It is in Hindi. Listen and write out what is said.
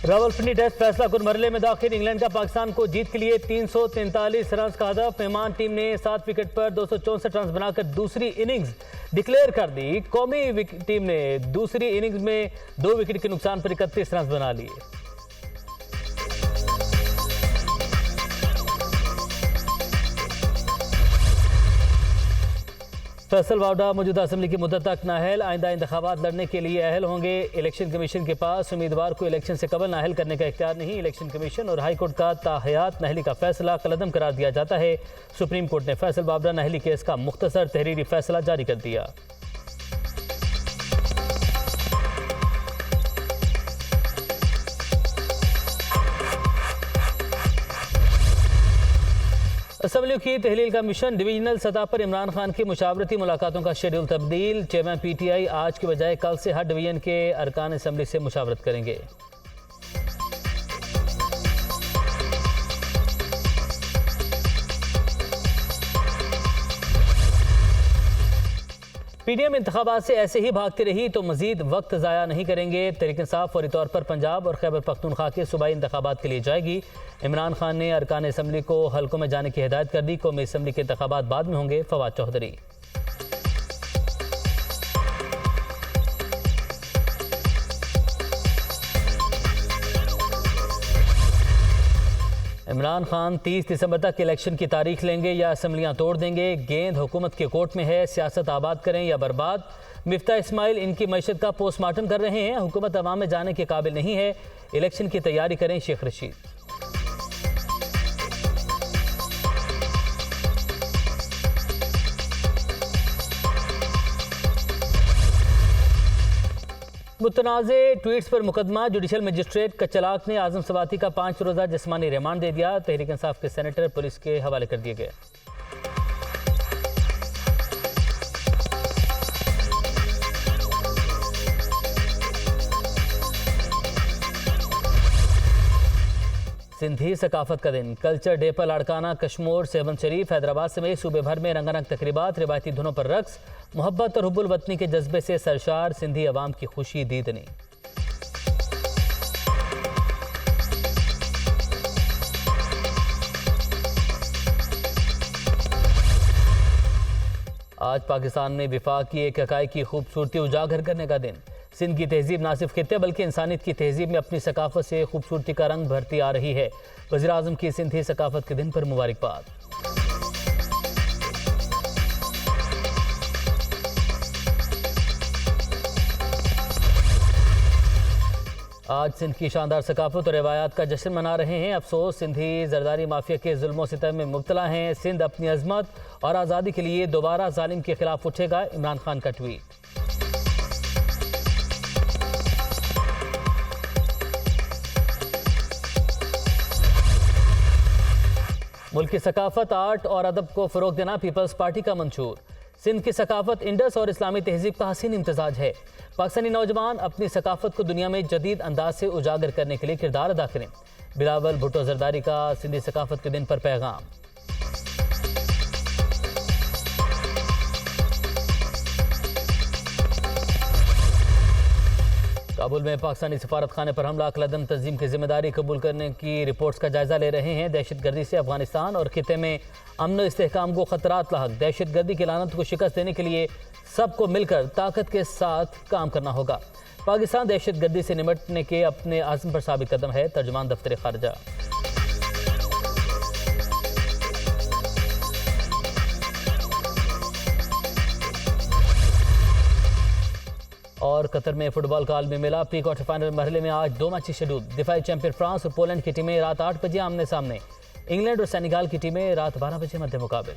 रावलपिंडी टेस्ट फैसला कुन मरहले में दाखिल। इंग्लैंड का पाकिस्तान को जीत के लिए 343 रन का हदफ। मेहमान टीम ने 7 विकेट पर 264 रन बनाकर दूसरी इनिंग्स डिक्लेयर कर दी। कौमी टीम ने दूसरी इनिंग्स में 2 विकेट के नुकसान पर 31 रन बना लिए। फैसल वावडा मौजूदा असम्बली की मुद्दत तक नाअहल। आइंदा इंतखाबात लड़ने के लिए अहल होंगे। इलेक्शन कमीशन के पास उम्मीदवार को इलेक्शन से कबल नाअहल करने का इख्तियार नहीं। इलेक्शन कमीशन और हाई कोर्ट का ताहयात नाअहली का फैसला कलअदम करार दिया जाता है। सुप्रीम कोर्ट ने फैसल वावडा नाअहली केस का मुख्तसर तहरीरी फैसला जारी कर दिया। असम्बलियों की तहलील का मिशन। डिवीजनल सतह पर इमरान खान की मुशावरती मुलाकातों का शेड्यूल तब्दील। चेयरमैन PTI आज के बजाय कल से हर डिवीजन के अरकान असम्बली से मुशावरत करेंगे। PDM इंतखाबात से ऐसे ही भागती रही तो मजीद वक्त ज़ाया नहीं करेंगे। तहरीक इंसाफ फौरी तौर पर पंजाब और खैबर पख्तूनख्वा के सूबाई इंतखाबात के लिए जाएगी। इमरान खान ने अरकान असम्बली को हल्कों में जाने की हिदायत कर दी। कौमी असम्बली के इंतखाबात बाद में होंगे। फवाद चौधरी। इमरान खान 30 दिसंबर तक इलेक्शन की तारीख लेंगे या असम्बलियां तोड़ देंगे। गेंद हुकूमत के कोर्ट में है। सियासत आबाद करें या बर्बाद। मिफ्ता इस्माइल इनकी मईशत का पोस्टमार्टम कर रहे हैं। हुकूमत अवाम में जाने के काबिल नहीं है। इलेक्शन की तैयारी करें शेख रशीद। मुतनाज़े ट्वीट्स पर मुकदमा। जुडिशल मजिस्ट्रेट कचलाक ने आजम सवाती का 5 रोज़ा जिस्मानी रिमांड दे दिया। तहरीक इंसाफ के सेनेटर पुलिस के हवाले कर दिए गए। सिंधी सकाफत का दिन। कल्चर डे पर लाड़काना, कश्मीर, सेवन शरीफ, हैदराबाद समेत सूबे भर में रंगारंग तकरीबात। रिवायती धुनों पर रक्स। मोहब्बत और हुब्बुल वतनी के जज्बे से सरशार सिंधी अवाम की खुशी दीदनी। आज पाकिस्तान में विफाक की एक इकाई की खूबसूरती उजागर करने का दिन। सिंध की तहजीब ना सिर्फ खित्ते बल्कि इंसानियत की तहजीब में अपनी सकाफत से खूबसूरती का रंग भरती आ रही है। वज़ीर आज़म की सिंधी सकाफत के दिन पर मुबारकबाद। आज सिंध की शानदार सकाफत और रिवायात का जश्न मना रहे हैं। अफसोस सिंधी जरदारी माफिया के जुल्मों सितम में मुब्तला हैं। सिंध अपनी अजमत और आज़ादी के लिए दोबारा जालिम के खिलाफ उठेगा। इमरान खान का ट्वीट। मुल्क की सकाफत, आर्ट और अदब को फ़रोग देना पीपल्स पार्टी का मंशूर। सिंध की सकाफत इंडस और इस्लामी तहजीब का हसीन इम्तजाज है। पाकिस्तानी नौजवान अपनी सकाफत को दुनिया में जदीद अंदाज से उजागर करने के लिए किरदार अदा करें। बिलावल भुट्टो जरदारी का सिंधी सकाफत के दिन पर पैगाम। काबुल में पाकिस्तानी सफारत खाने पर हमला, कलअदम तंजीम की जिम्मेदारी कबूल करने की रिपोर्ट्स का जायजा ले रहे हैं। दहशतगर्दी से अफगानिस्तान और खित्ते में अमन और इस्तेहकाम को खतरात लाहक। दहशतगर्दी की लानत को शिकस्त देने के लिए सबको मिलकर ताकत के साथ काम करना होगा। पाकिस्तान दहशतगर्दी से निपटने के अपने आज़म पर साबित कदम है। तर्जुमान दफ्तर खारजा। और कतर में फुटबॉल का आलमी मेला। प्री क्वार्टर फाइनल मरहले में आज 2 मैच शेड्यूल। दिफाई चैंपियन फ्रांस और पोलैंड की टीमें रात 8 बजे आमने सामने। इंग्लैंड और सेनेगाल की टीमें रात 12 बजे मध्य मुकाबले।